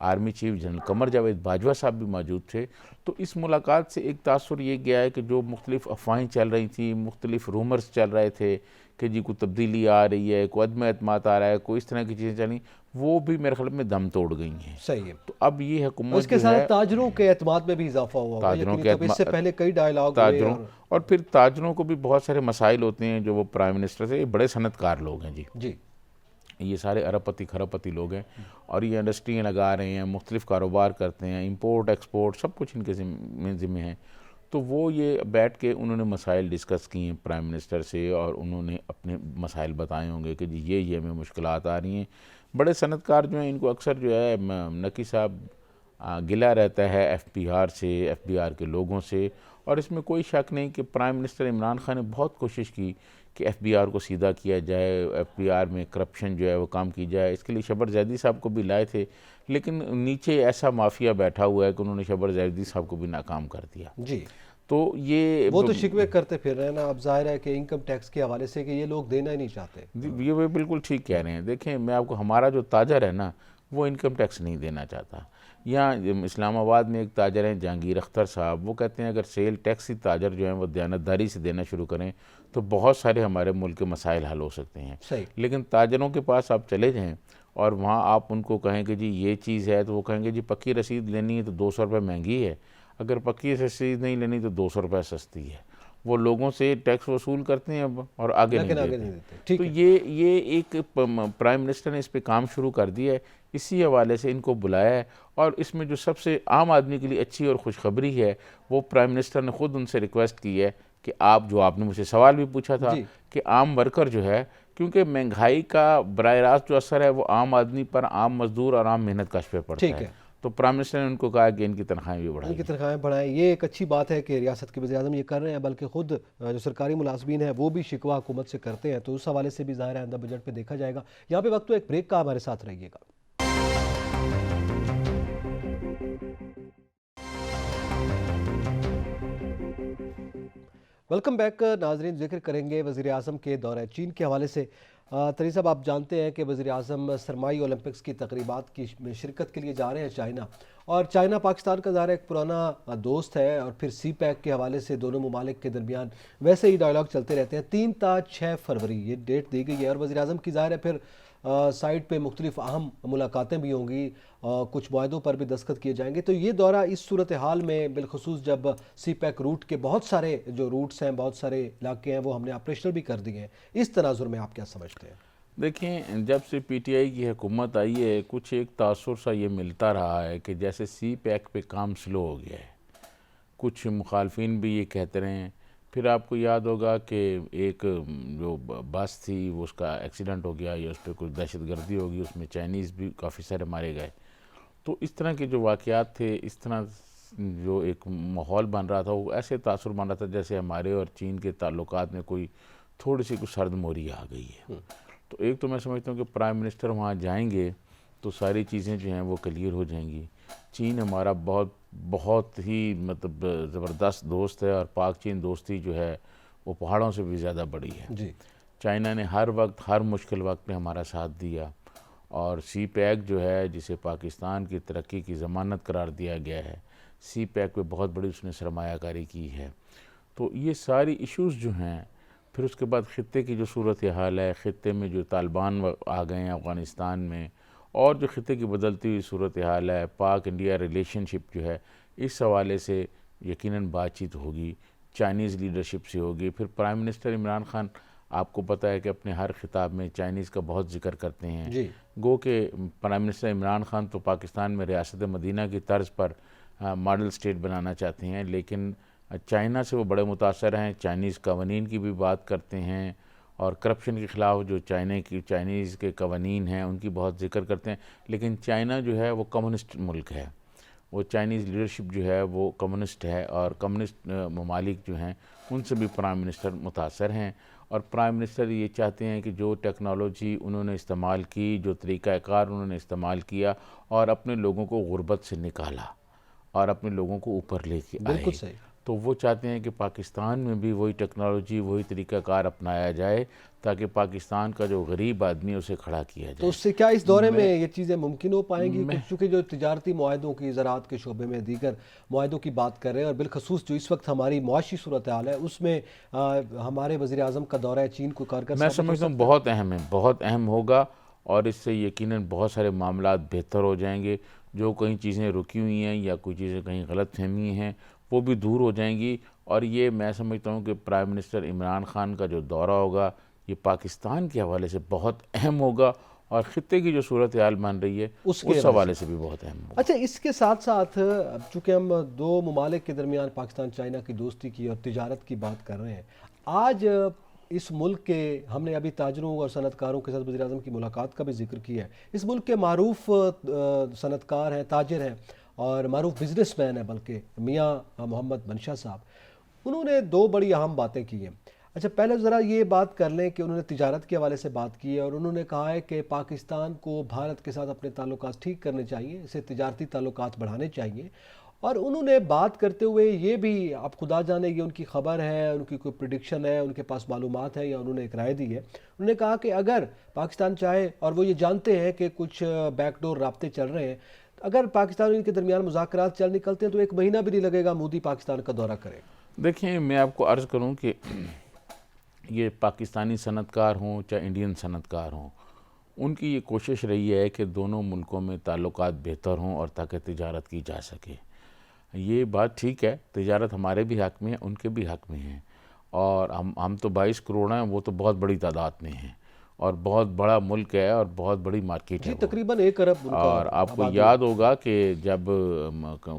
Army chief general Qamar Javed Bajwa صاحب بھی موجود تھے. تو اس ملاقات سے ایک تاثر یہ گیا ہے کہ جو مختلف افواہیں چل رہی تھیں، مختلف رومرز چل رہے تھے کہ جی کوئی تبدیلی آ رہی ہے، کوئی عدم اعتماد آ رہا ہے، کوئی اس طرح کی چیزیں چل رہی، وہ بھی میرے خیال میں دم توڑ گئی ہیں. صحیح ہے. تو اب یہ اور حکومت اس کے جو ہے ساتھ تاجروں کے اعتماد میں بھی اضافہ ہوا ہوگا تاجروں یقینی کے طور پہ. اس سے پہلے کئی ڈائیلاگ ہوئے تاجروں اور پھر تاجروں کو بھی بہت سارے مسائل ہوتے ہیں جو وہ پرائم منسٹر سے، یہ بڑے صنعت کار لوگ ہیں جی. جی یہ سارے ارب پتی کھرب پتی لوگ ہیں اور یہ انڈسٹریاں لگا رہے ہیں، مختلف کاروبار کرتے ہیں، امپورٹ ایکسپورٹ سب کچھ ان کے ذمہ ہیں. تو وہ یہ بیٹھ کے انہوں نے مسائل ڈسکس کیے ہیں پرائم منسٹر سے، اور انہوں نے اپنے مسائل بتائے ہوں گے کہ جی یہ ہمیں مشکلات آ رہی ہیں. بڑے صنعت کار جو ہیں ان کو اکثر جو ہے نقی صاحب گلہ رہتا ہے ایف بی آر سے، ایف بی آر کے لوگوں سے. اور اس میں کوئی شک نہیں کہ پرائم منسٹر عمران خان نے بہت کوشش کی کہ ایف بی آر کو سیدھا کیا جائے، ایف بی آر میں کرپشن جو ہے وہ کام کی جائے. اس کے لیے شبر زیدی صاحب کو بھی لائے تھے، لیکن نیچے ایسا مافیا بیٹھا ہوا ہے کہ انہوں نے شبر زیدی صاحب کو بھی ناکام کر دیا. جی تو یہ وہ تو شکوے کرتے پھر رہے نا. اب ظاہر ہے کہ انکم ٹیکس کے حوالے سے کہ یہ لوگ دینا ہی نہیں چاہتے. یہ وہ بالکل ٹھیک کہہ رہے ہیں. دیکھیں میں آپ کو، ہمارا جو تاجر ہے نا وہ انکم ٹیکس نہیں دینا چاہتا. یہاں اسلام آباد میں ایک تاجر ہیں جہانگیر اختر صاحب، وہ کہتے ہیں اگر سیل ٹیکس ہی تاجر جو ہیں وہ دیانتداری سے دینا شروع کریں تو بہت سارے ہمارے ملک کے مسائل حل ہو سکتے ہیں. صحیح. لیکن تاجروں کے پاس آپ چلے جائیں اور وہاں آپ ان کو کہیں کہ جی یہ چیز ہے تو وہ کہیں گے جی پکی رسید لینی ہے تو 200 روپے مہنگی ہے، اگر پکی رسید نہیں لینی تو 200 روپے سستی ہے. وہ لوگوں سے ٹیکس وصول کرتے ہیں اور آگے نہیں دیتے. تو یہ ایک پرائم منسٹر نے اس پہ کام شروع کر دیا ہے. اسی حوالے سے ان کو بلایا ہے. اور اس میں جو سب سے عام آدمی کے لیے اچھی اور خوشخبری ہے، وہ پرائم منسٹر نے خود ان سے ریکویسٹ کی ہے کہ آپ نے مجھ سے سوال بھی پوچھا تھا کہ عام ورکر جو ہے، کیونکہ مہنگائی کا براہ راست جو اثر ہے وہ عام آدمی پر، عام مزدور اور عام محنت کش پہ پڑتا ہے. تو پرائم منسٹر نے ان کو کہا کہ ان کی تنخواہیں بھی بڑھائیں. ان کی تنخواہیں بڑھائیں. یہ ایک اچھی بات ہے کہ ریاست کے وزیر اعظم یہ کر رہے ہیں، بلکہ خود جو سرکاری ملازمین ہیں وہ بھی شکوہ حکومت سے کرتے ہیں. تو اس حوالے سے بھی ظاہر ہے آئندہ بجٹ پہ دیکھا جائے گا. یہاں پہ وقت تو ایک بریک کا، ہمارے ساتھ رہیے گا. ویلکم بیک ناظرین. ذکر کریں گے وزیر اعظم کے دورہ چین کے حوالے سے. طری صاحب آپ جانتے ہیں کہ وزیر اعظم سرمائی اولمپکس کی تقریبات کی شرکت کے لیے جا رہے ہیں چائنا، اور چائنا پاکستان کا ظاہر ایک پرانا دوست ہے، اور پھر سی پیک کے حوالے سے دونوں ممالک کے درمیان ویسے ہی ڈائیلاگ چلتے رہتے ہیں. 3 تا 6 فروری یہ ڈیٹ دی گئی ہے، اور وزیر اعظم کی ظاہر ہے پھر سائٹ پہ مختلف اہم ملاقاتیں بھی ہوں گی، کچھ معاہدوں پر بھی دستخط کیے جائیں گے. تو یہ دورہ اس صورتحال میں، بالخصوص جب سی پیک روٹ کے بہت سارے جو روٹس ہیں، بہت سارے علاقے ہیں وہ ہم نے آپریشنل بھی کر دیے ہیں، اس تناظر میں آپ کیا سمجھتے ہیں؟ دیکھیں جب سے پی ٹی آئی کی حکومت آئی ہے کچھ ایک تاثر سا یہ ملتا رہا ہے کہ جیسے سی پیک پہ کام سلو ہو گیا ہے. کچھ مخالفین بھی یہ کہتے رہے ہیں. پھر آپ کو یاد ہوگا کہ ایک جو بس تھی وہ اس کا ایکسیڈنٹ ہو گیا، یا اس پہ کچھ دہشت گردی ہوگی، اس میں چائنیز بھی کافی سارے مارے گئے. تو اس طرح کے جو واقعات تھے، اس طرح جو ایک ماحول بن رہا تھا، وہ ایسے تاثر بن رہا تھا جیسے ہمارے اور چین کے تعلقات میں کوئی تھوڑی سی کچھ سرد موری آ گئی ہے. تو ایک تو میں سمجھتا ہوں کہ پرائم منسٹر وہاں جائیں گے تو ساری چیزیں جو ہیں وہ کلیئر ہو جائیں گی. چین ہمارا بہت ہی مطلب زبردست دوست ہے، اور پاک چین دوستی جو ہے وہ پہاڑوں سے بھی زیادہ بڑی ہے. جی چائنا نے ہر وقت، ہر مشکل وقت میں ہمارا ساتھ دیا، اور سی پیک جو ہے جسے پاکستان کی ترقی کی ضمانت قرار دیا گیا ہے، سی پیک پہ بہت بڑی اس نے سرمایہ کاری کی ہے. تو یہ ساری ایشوز جو ہیں، پھر اس کے بعد خطے کی جو صورتحال ہے، خطے میں جو طالبان آ گئے ہیں افغانستان میں، اور جو خطے کی بدلتی ہوئی صورتحال ہے، پاک انڈیا ریلیشن شپ جو ہے، اس حوالے سے یقیناً بات چیت ہوگی، چائنیز لیڈرشپ سے ہوگی. پھر پرائم منسٹر عمران خان آپ کو پتہ ہے کہ اپنے ہر خطاب میں چائنیز کا بہت ذکر کرتے ہیں. جی گو کہ پرائم منسٹر عمران خان تو پاکستان میں ریاست مدینہ کی طرز پر ماڈل اسٹیٹ بنانا چاہتے ہیں، لیکن چائنا سے وہ بڑے متاثر ہیں. چائنیز قوانین کی بھی بات کرتے ہیں، اور کرپشن کے خلاف جو چائنیز کے قوانین ہیں ان کی بہت ذکر کرتے ہیں. لیکن چائنا جو ہے وہ کمیونسٹ ملک ہے، وہ چائنیز لیڈرشپ جو ہے وہ کمیونسٹ ہے، اور کمیونسٹ ممالک جو ہیں ان سے بھی پرائم منسٹر متاثر ہیں. اور پرائم منسٹر یہ چاہتے ہیں کہ جو ٹیکنالوجی انہوں نے استعمال کی، جو طریقہ کار انہوں نے استعمال کیا، اور اپنے لوگوں کو غربت سے نکالا اور اپنے لوگوں کو اوپر لے کے آئے. بالکل صحیح. تو وہ چاہتے ہیں کہ پاکستان میں بھی وہی ٹیکنالوجی وہی طریقہ کار اپنایا جائے تاکہ پاکستان کا جو غریب آدمی ہے اسے کھڑا کیا جائے. تو اس سے کیا اس دورے میں یہ چیزیں ممکن ہو پائیں گی؟ کیونکہ جو تجارتی معاہدوں کی، زراعت کے شعبے میں دیگر معاہدوں کی بات کر رہے ہیں، اور بالخصوص جو اس وقت ہماری معاشی صورتحال ہے اس میں ہمارے وزیر اعظم کا دورہ چین کو کارگر میں ثابت ہو سمجھتا ہوں سکتا ہے؟ بہت اہم ہے، بہت اہم ہوگا، اور اس سے یقیناً بہت سارے معاملات بہتر ہو جائیں گے. جو کئی چیزیں رکی ہوئی ہیں یا کوئی چیزیں کہیں غلط فہمی ہیں وہ بھی دور ہو جائیں گی. اور یہ میں سمجھتا ہوں کہ پرائم منسٹر عمران خان کا جو دورہ ہوگا یہ پاکستان کے حوالے سے بہت اہم ہوگا، اور خطے کی جو صورتحال بن رہی ہے اس حوالے سے بھی بہت اہم ہوگا. اچھا، اس کے ساتھ ساتھ چونکہ ہم دو ممالک کے درمیان پاکستان چائنا کی دوستی کی اور تجارت کی بات کر رہے ہیں، آج اس ملک کے، ہم نے ابھی تاجروں اور صنعت کاروں کے ساتھ وزیر اعظم کی ملاقات کا بھی ذکر کیا ہے. اس ملک کے معروف صنعت کار ہیں، تاجر ہیں اور معروف بزنس مین ہیں، بلکہ میاں محمد منشا صاحب، انہوں نے دو بڑی اہم باتیں کی ہیں. اچھا، پہلے ذرا یہ بات کر لیں کہ انہوں نے تجارت کے حوالے سے بات کی ہے، اور انہوں نے کہا ہے کہ پاکستان کو بھارت کے ساتھ اپنے تعلقات ٹھیک کرنے چاہیے، اسے تجارتی تعلقات بڑھانے چاہیے. اور انہوں نے بات کرتے ہوئے یہ بھی، آپ خدا جانے یہ ان کی خبر ہے، ان کی کوئی پریڈکشن ہے، ان کے پاس معلومات ہے یا انہوں نے ایک رائے دی ہے، انہوں نے کہا کہ اگر پاکستان چاہے، اور وہ یہ جانتے ہیں کہ کچھ بیک ڈور رابطے چل رہے ہیں، اگر پاکستان اور ان کے درمیان مذاکرات چل نکلتے ہیں تو 1 مہینہ بھی نہیں لگے گا مودی پاکستان کا دورہ کرے. دیکھیں، میں آپ کو عرض کروں کہ یہ پاکستانی صنعت کار ہوں چاہے انڈین صنعت کار ہوں، ان کی یہ کوشش رہی ہے کہ دونوں ملکوں میں تعلقات بہتر ہوں اور تاکہ تجارت کی جا سکے. یہ بات ٹھیک ہے، تجارت ہمارے بھی حق میں ہے، ان کے بھی حق میں ہیں، اور ہم تو 22 کروڑ ہیں، وہ تو بہت بڑی تعداد میں ہیں، اور بہت بڑا ملک ہے اور بہت بڑی مارکیٹ ہے. جی، تقریباً 1 ارب. اور آپ کو یاد ہوگا کہ جب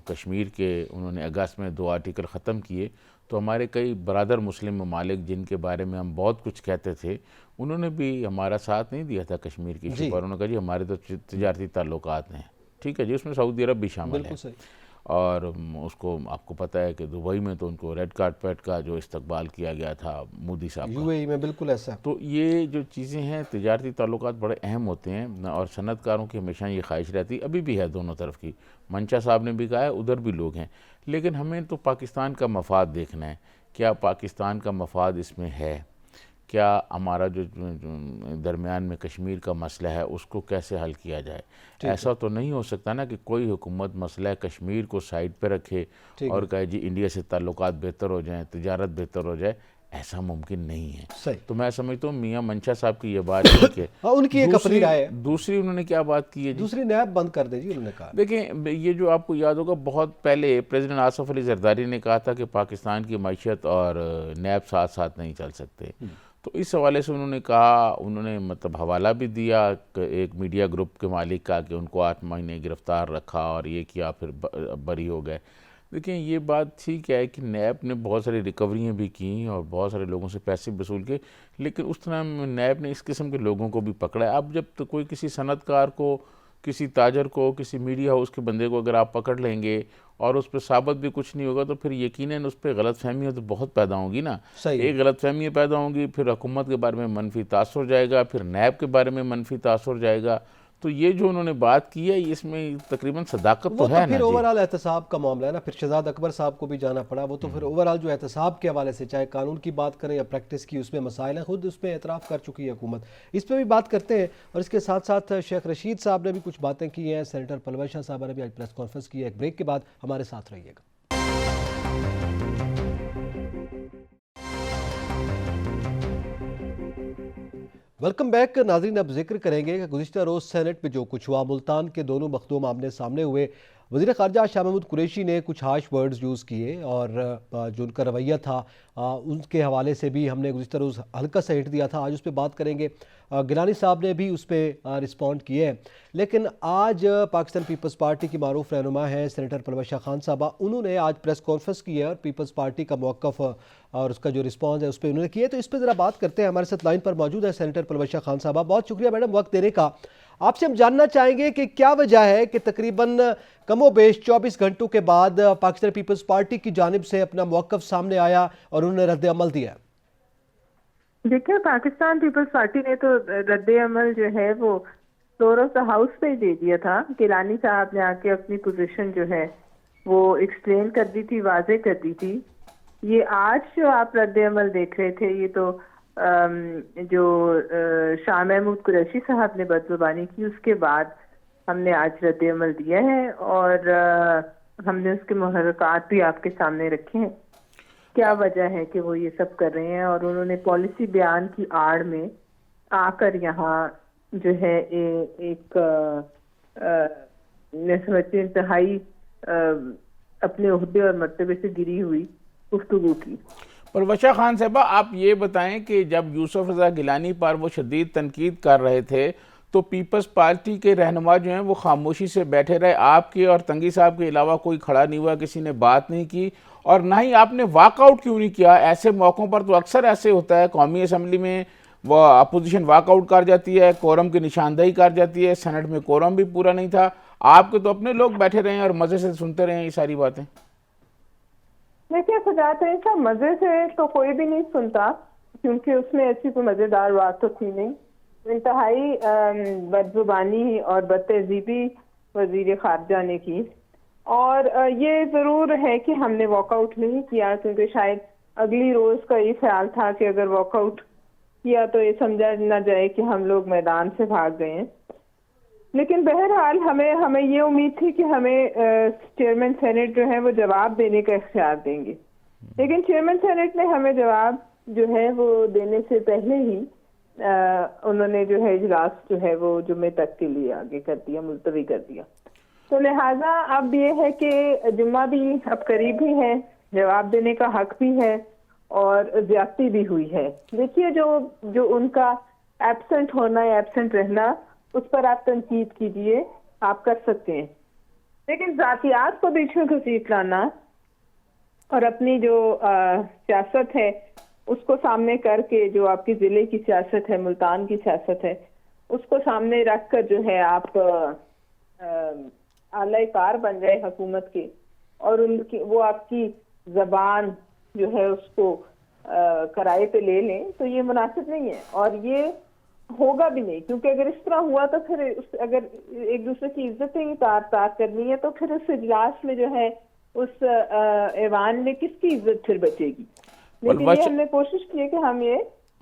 کشمیر کے انہوں نے اگست میں 2 آرٹیکل ختم کیے تو ہمارے کئی برادر مسلم ممالک جن کے بارے میں ہم بہت کچھ کہتے تھے، انہوں نے بھی ہمارا ساتھ نہیں دیا تھا کشمیر کی ایشو پر. انہوں نے کہا جی ہمارے تو تجارتی تعلقات ہیں، ٹھیک ہے جی، اس میں سعودی عرب بھی شامل ہے. بالکل صحیح. اور اس کو آپ کو پتہ ہے کہ دبئی میں تو ان کو ریڈ کارپیٹ کا جو استقبال کیا گیا تھا مودی صاحب کا. UAE میں بالکل ایسا. تو یہ جو چیزیں ہیں، تجارتی تعلقات بڑے اہم ہوتے ہیں، اور صنعت کاروں کی ہمیشہ یہ خواہش رہتی، ابھی بھی ہے دونوں طرف کی. منشا صاحب نے بھی کہا ہے، ادھر بھی لوگ ہیں، لیکن ہمیں تو پاکستان کا مفاد دیکھنا ہے. کیا پاکستان کا مفاد اس میں ہے؟ کیا ہمارا جو درمیان میں کشمیر کا مسئلہ ہے اس کو کیسے حل کیا جائے؟ ایسا تو نہیں ہو سکتا نا کہ کوئی حکومت مسئلہ کشمیر کو سائڈ پہ رکھے اور کہے جی انڈیا سے تعلقات بہتر ہو جائیں، تجارت بہتر ہو جائے. ایسا ممکن نہیں ہے. صحیح. تو میں سمجھتا ہوں میاں منشا صاحب کی یہ بات ٹھیک ہے. ان کی ایک اپنی رائے ہے. دوسری انہوں نے کیا بات کی ہے جی؟ دوسری نیب بند کر دے جی، انہوں نے کہا. دیکھیں، یہ جو آپ کو یاد ہوگا بہت پہلے پریزیڈنٹ آصف علی زرداری نے کہا تھا کہ پاکستان کی معیشت اور نیب ساتھ ساتھ نہیں چل سکتے. تو اس حوالے سے انہوں نے کہا، انہوں نے مطلب حوالہ بھی دیا کہ ایک میڈیا گروپ کے مالک کا، کہ ان کو 8 مہینے گرفتار رکھا اور یہ کیا، پھر بری ہو گئے. دیکھیں، یہ بات ٹھیک ہے کہ نیب نے بہت ساری ریکوریاں بھی کیں اور بہت سارے لوگوں سے پیسے وصول کے، لیکن اس طرح نیب نے اس قسم کے لوگوں کو بھی پکڑا ہے. اب جب تو کوئی کسی صنعت کار کو، کسی تاجر کو، کسی میڈیا ہاؤس کے بندے کو اگر آپ پکڑ لیں گے اور اس پہ ثابت بھی کچھ نہیں ہوگا تو پھر یقیناً اس پہ غلط فہمیاں تو بہت پیدا ہوں گی نا. ایک غلط فہمیاں پیدا ہوں گی، پھر حکومت کے بارے میں منفی تاثر جائے گا، پھر نیب کے بارے میں منفی تاثر جائے گا. تو یہ جو انہوں نے بات کی ہے اس میں تقریباً صداقت تو ہے نا. پھر اوورال احتساب کا معاملہ ہے نا. پھر شہزاد اکبر صاحب کو بھی جانا پڑا. وہ تو پھر اوورال جو احتساب کے حوالے سے، چاہے قانون کی بات کریں یا پریکٹس کی، اس میں مسائل ہیں، خود اس میں اعتراف کر چکی ہے حکومت. اس پہ بھی بات کرتے ہیں. اور اس کے ساتھ ساتھ شیخ رشید صاحب نے بھی کچھ باتیں کی ہیں. سینیٹر پلوش شاہ صاحب نے بھی آج پریس کانفرنس کی ہے. ایک بریک کے بعد ہمارے ساتھ رہیے گا. ویلکم بیک ناظرین. اب ذکر کریں گے کہ گزشتہ روز سینٹ میں جو کچھ ہوا. ملتان کے دونوں مخدوم آمنے سامنے ہوئے. وزیر خارجہ شاہ محمود قریشی نے کچھ ہارش ورڈز یوز کیے، اور جو ان کا رویہ تھا ان کے حوالے سے بھی ہم نے گزشتہ روز ہلکا سا ہنٹ دیا تھا. آج اس پہ بات کریں گے. گیلانی صاحب نے بھی اس پہ رسپونڈ کیے ہیں. لیکن آج پاکستان پیپلز پارٹی کی معروف رہنما ہیں سینیٹر پلوش شاہ خان صاحبہ، انہوں نے آج پریس کانفرنس کی ہے اور پیپلز پارٹی کا موقف اور اس کا جو رسپانس ہے اس پہ انہوں نے کیا ہے. تو اس پہ ذرا بات کرتے ہیں. ہمارے ساتھ لائن پر موجود ہے سینیٹر پلوش شاہ خان صاحبہ. بہت شکریہ میڈم وقت دینے کا. آپ سے ہم جاننا چاہیں گے کہ کیا وجہ ہے کہ تقریباً کم و بیش 24 گھنٹوں کے بعد پاکستان پیپلز پارٹی کی جانب سے اپنا موقف سامنے آیا اور انہوں نے رد عمل دیا؟ دیکھیں، پاکستان پیپلز پارٹی نے تو رد عمل جو ہے وہ فلور آف دا ہاؤس پہ دے دیا تھا. گیلانی صاحب نے آ کے اپنی پوزیشن جو ہے وہ ایکسپلین کر دی تھی، واضح کر دی تھی یہ آج جو آپ رد عمل دیکھ رہے تھے یہ تو جو شاہ محمود قریشی صاحب نے بدزبانی کی اس کے بعد ہم نے آج رد عمل دیا ہے، اور ہم نے اس کے محرکات بھی آپ کے سامنے رکھے ہیں، کیا وجہ ہے کہ وہ یہ سب کر رہے ہیں، اور انہوں نے پالیسی بیان کی آڑ میں آ کر یہاں جو ہے ایک میں سمجھتی ہوں انتہائی اپنے عہدے اور مرتبے سے گری ہوئی گفتگو کی۔ پروشا خان صاحبہ، آپ یہ بتائیں کہ جب یوسف رضا گیلانی پر وہ شدید تنقید کر رہے تھے تو پیپلز پارٹی کے رہنما جو ہیں وہ خاموشی سے بیٹھے رہے، آپ کے اور تنگی صاحب کے علاوہ کوئی کھڑا نہیں ہوا، کسی نے بات نہیں کی، اور نہ ہی آپ نے واک آؤٹ کیوں نہیں کیا؟ ایسے موقعوں پر تو اکثر ایسے ہوتا ہے، قومی اسمبلی میں وہ اپوزیشن واک آؤٹ کر جاتی ہے، کورم کی نشاندہی کر جاتی ہے، سینٹ میں کورم بھی پورا نہیں تھا، آپ کے تو اپنے لوگ بیٹھے رہے ہیں اور مزے سے سنتے رہے ہیں یہ ساری باتیں۔ دیکھیے سجاد صاحب، مزے سے تو کوئی بھی نہیں سنتا، کیونکہ اس میں ایسی کوئی مزیدار بات تو تھی نہیں، انتہائی بدزبانی اور بد تہذیبی وزیر خارجہ نے کی، اور یہ ضرور ہے کہ ہم نے واک آؤٹ نہیں کیا، کیونکہ شاید اگلی روز کا یہ خیال تھا کہ اگر واک آؤٹ کیا تو یہ سمجھا نہ جائے کہ ہم لوگ میدان سے بھاگ گئے ہیں، لیکن بہرحال ہمیں یہ امید تھی کہ ہمیں چیئرمین سینٹ جو ہے وہ جواب دینے کا اختیار دیں گے، لیکن چیئرمین سینٹ نے ہمیں جواب جو ہے وہ دینے سے پہلے ہی انہوں نے جو ہے اجلاس جو ہے وہ جمعے تک کے لیے آگے کر دیا، ملتوی کر دیا، تو لہٰذا اب یہ ہے کہ جمعہ بھی اب قریب ہی ہے، جواب دینے کا حق بھی ہے اور زیادتی بھی ہوئی ہے۔ دیکھیے جو ان کا ایبسنٹ ہونا یا ایبسنٹ رہنا اس پر آپ تنقید کیجئے، آپ کر سکتے ہیں، لیکن ذاتیات کو بیچ میں گھسیٹ لانا اور اپنی جو سیاست ہے اس کو سامنے کر کے، جو آپ کی ضلع کی سیاست ہے، ملتان کی سیاست ہے، اس کو سامنے رکھ کر جو ہے آپ اعلی کار بن جائے حکومت کے، اور وہ آپ کی زبان جو ہے اس کو کرائے پہ لے لیں، تو یہ مناسب نہیں ہے، اور یہ ہوگا بھی نہیں، کیونکہ اگر اس طرح ہوا تو پھر اگر ایک دوسرے کی عزتیں ہی تار کرنی ہے تو پھر اس اجلاس میں جو ہے اس ایوان میں کس کی عزت پھر بچے گی؟ لیکن یہ ہم نے کوشش کی ہے کہ ہم یہ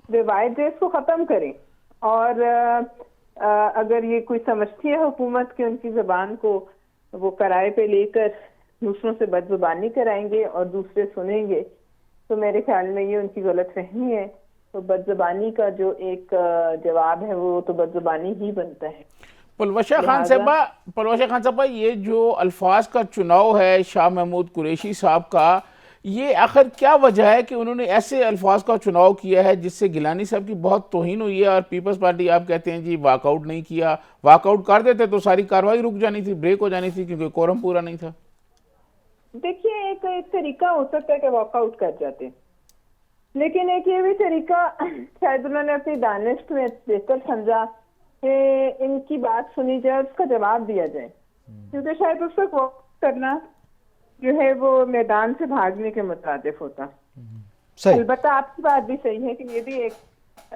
ڈیوائڈ ریس کو ختم کریں، اور اگر یہ کوئی سمجھتی ہے حکومت کہ ان کی زبان کو وہ کرائے پہ لے کر دوسروں سے بدزبانی کرائیں گے اور دوسرے سنیں گے، تو میرے خیال میں یہ ان کی غلط فہمی ہے، تو بدزبانی کا جو ایک جواب ہے وہ تو بدزبانی ہی بنتا ہے۔ پلوشا خان صاحبہ، یہ جو الفاظ کا چناؤ ہے شاہ محمود قریشی صاحب کا، یہ آخر کیا وجہ ہے کہ انہوں نے ایسے الفاظ کا چناؤ کیا ہے جس سے گیلانی صاحب کی بہت توہین ہوئی ہے، اور پیپلز پارٹی آپ کہتے ہیں جی واک آؤٹ نہیں کیا، واک آؤٹ کر دیتے تو ساری کاروائی رک جانی تھی، بریک ہو جانی تھی، کیونکہ کورم پورا نہیں تھا۔ دیکھیے ایک طریقہ ہو سکتا ہے کہ واک آؤٹ کر جاتے، لیکن ایک یہ بھی طریقہ شاید انہوں نے اپنی دانش میں بہتر سمجھا کہ ان کی بات سنی جائے اور اس کا جواب دیا جائے، کیونکہ شاید اس وقت واک کرنا جو ہے وہ میدان سے بھاگنے کے مترادف ہوتا۔ البتہ آپ کی بات بھی صحیح ہے کہ یہ بھی ایک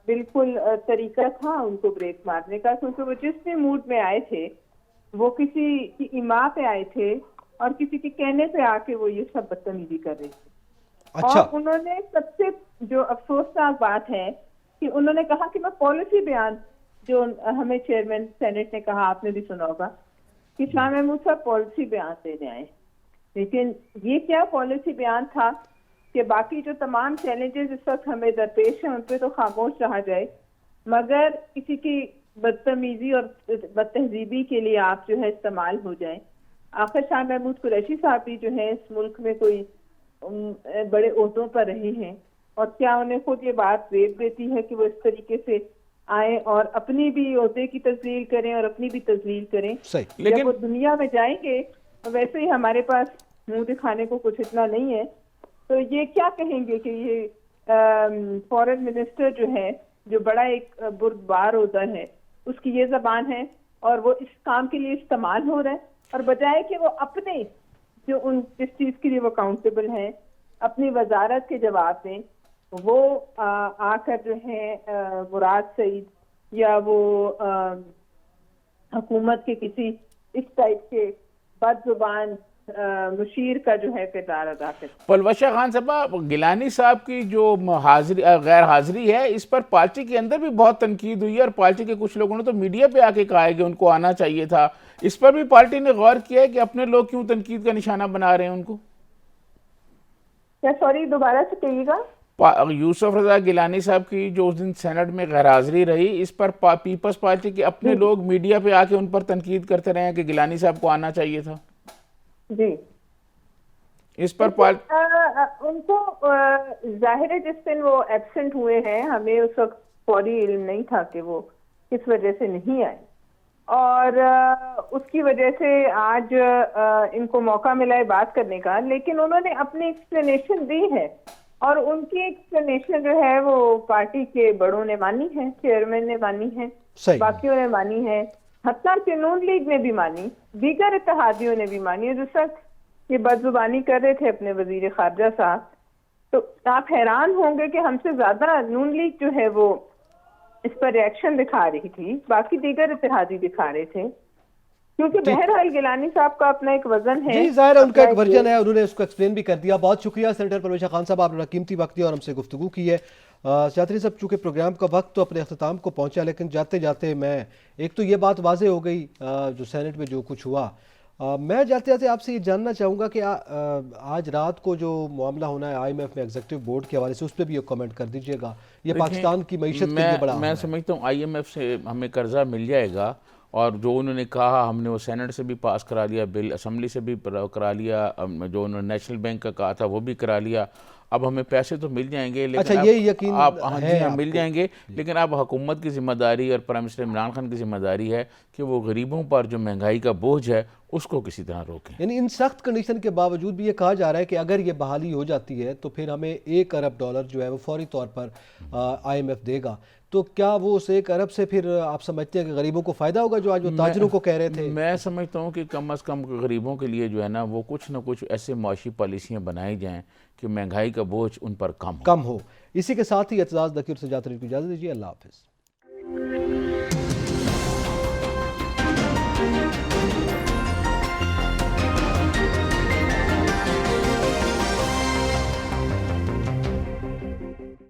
بالکل طریقہ تھا ان کو بریک مارنے کا، کیونکہ وہ جس بھی موڈ میں آئے تھے وہ کسی کی ایما پہ آئے تھے اور کسی کے کہنے پہ آ کے وہ یہ سب بدتمیزی کر رہے تھے۔ اور انہوں نے سب سے جو افسوسناک بات ہے کہ انہوں نے کہا کہ میں پالیسی بیان، جو ہمیں چیئرمین سینٹ نے کہا، آپ نے بھی سنا ہوگا کہ شاہ محمود صاحب پالیسی بیان دینے آئے، لیکن یہ کیا پالیسی بیان تھا کہ باقی جو تمام چیلنجز اس وقت ہمیں درپیش ہیں ان پہ تو خاموش رہا جائے، مگر کسی کی بدتمیزی اور بد تہذیبی کے لیے آپ جو ہے استعمال ہو جائیں۔ آخر شاہ محمود قریشی صاحب بھی جو ہے اس ملک میں کوئی بڑے عہدوں پر رہے ہیں، اور کیا انہیں خود یہ بات ریب دیتی ہے کہ وہ اس طریقے سے آئیں اور اپنی بھی عہدے کی تذلیل کریں اور اپنی بھی تذلیل کریں؟ جب وہ دنیا میں جائیں گے ویسے ہی ہمارے پاس منہ دکھانے کو کچھ اتنا نہیں ہے، تو یہ کیا کہیں گے کہ یہ فورن منسٹر جو ہے، جو بڑا ایک بردبار عہدہ ہے، اس کی یہ زبان ہے اور وہ اس کام کے لیے استعمال ہو رہا ہے، اور بجائے کہ وہ اپنے جو ان جس چیز کے لیے وہ اکاؤنٹیبل ہیں اپنی وزارت کے جواب دیں، وہ آ کر جو ہے مراد سعید یا وہ حکومت کے کسی اس ٹائپ کے بد زبان مشیر کا جو ہے کردار ادا کرتی پلوشہ خان صاحبہ، گیلانی صاحب کی جو غیر حاضری ہے، اس پر پارٹی کے اندر بھی بہت تنقید ہوئی ہے، اور پارٹی کے کچھ لوگوں نے تو میڈیا پہ آ کے کہا ہے کہ ان کو آنا چاہیے تھا۔ اس پر بھی پارٹی نے غور کیا ہے کہ اپنے لوگ کیوں تنقید کا نشانہ بنا رہے ہیں ان کو؟ کیا؟ سوری دوبارہ سے کہیے گا۔ یوسف رضا گیلانی صاحب کی جو اس دن سینٹ میں غیر حاضری رہی، اس پر پیپلز پارٹی کے اپنے لوگ میڈیا پہ آ کے ان پر تنقید کرتے رہے ہیں کہ گیلانی صاحب کو آنا چاہیے تھا۔ جی، اس پر ان کو ظاہر ہے جس دن وہ ایبسنٹ ہوئے ہیں، ہمیں اس وقت فوری علم نہیں تھا کہ وہ کس وجہ سے نہیں آئے، اور اس کی وجہ سے آج ان کو موقع ملا ہے بات کرنے کا، لیکن انہوں نے اپنی ایکسپلینیشن دی ہے، اور ان کی ایکسپلینیشن جو ہے وہ پارٹی کے بڑوں نے مانی ہے، چیئرمین نے مانی ہے، باقیوں نے مانی ہے، حتیٰ کہ نون لیگ نے بھی مانی، دیگر اتحادیوں نے بھی مانی ہے۔ جس وقت یہ بدزبانی کر رہے تھے اپنے وزیر خارجہ صاحب، تو آپ حیران ہوں گے کہ ہم سے زیادہ نون لیگ جو ہے وہ اس پر ریاکشن دکھا رہی تھی، باقی دیگر اتحادی دکھا رہے تھے، کیونکہ بہرحال گیلانی صاحب کا اپنا ایک وزن ہے۔ جی ظاہر ہے ان کا ایک ورژن ہے، انہوں نے اس کو ایکسپلین بھی کر دیا۔ بہت شکریہ سینیٹر پرویشہ خان صاحب، آپ نے قیمتی وقت دیا اور ہم سے گفتگو کی ہے۔ چادری صاحب، چونکہ پروگرام کا وقت تو اپنے اختتام کو پہنچا، لیکن جاتے جاتے میں ایک تو یہ بات واضح ہو گئی جو سینٹ میں جو کچھ ہوا، میں جاتے جاتے آپ سے یہ جاننا چاہوں گا کہ آج رات کو جو معاملہ ہونا ہے IMF میں ایگزیکٹو بورڈ کے حوالے سے، اس پہ بھی ایک کامنٹ کر دیجئے گا۔ یہ پاکستان کی معیشت کے لیے بڑا میں سمجھتا ہوں IMF سے ہمیں قرضہ مل جائے گا، اور جو انہوں نے کہا ہم نے وہ سینٹ سے بھی پاس کرا لیا بل، اسمبلی سے بھی کرا لیا، جو انہوں نے نیشنل بینک کا کہا تھا وہ بھی کرا لیا۔ اب ہمیں پیسے تو مل جائیں گے، لیکن یہ یقین ہے مل جائیں گے، لیکن اب حکومت کی ذمہ داری اور پرائم منسٹر عمران خان کی ذمہ داری ہے کہ وہ غریبوں پر جو مہنگائی کا بوجھ ہے اس کو کسی طرح روکیں۔ یعنی ان سخت کنڈیشن کے باوجود بھی یہ کہا جا رہا ہے کہ اگر یہ بحالی ہو جاتی ہے تو پھر ہمیں $1 ارب جو ہے وہ فوری طور پر IMF دے گا۔ تو کیا وہ اس 1 ارب سے پھر آپ سمجھتے ہیں کہ غریبوں کو فائدہ ہوگا جو آج وہ تاجروں کو کہہ رہے تھے؟ میں سمجھتا ہوں کہ کم از کم غریبوں کے لیے جو ہے نا وہ کچھ نہ کچھ ایسے معاشی پالیسیاں بنائی جائیں کہ مہنگائی کا بوجھ ان پر کم ہو۔ اسی کے ساتھ ہی اعتزاز ذکیر سے جاتے رہنے کی اجازت دیجیے۔ اللہ حافظ۔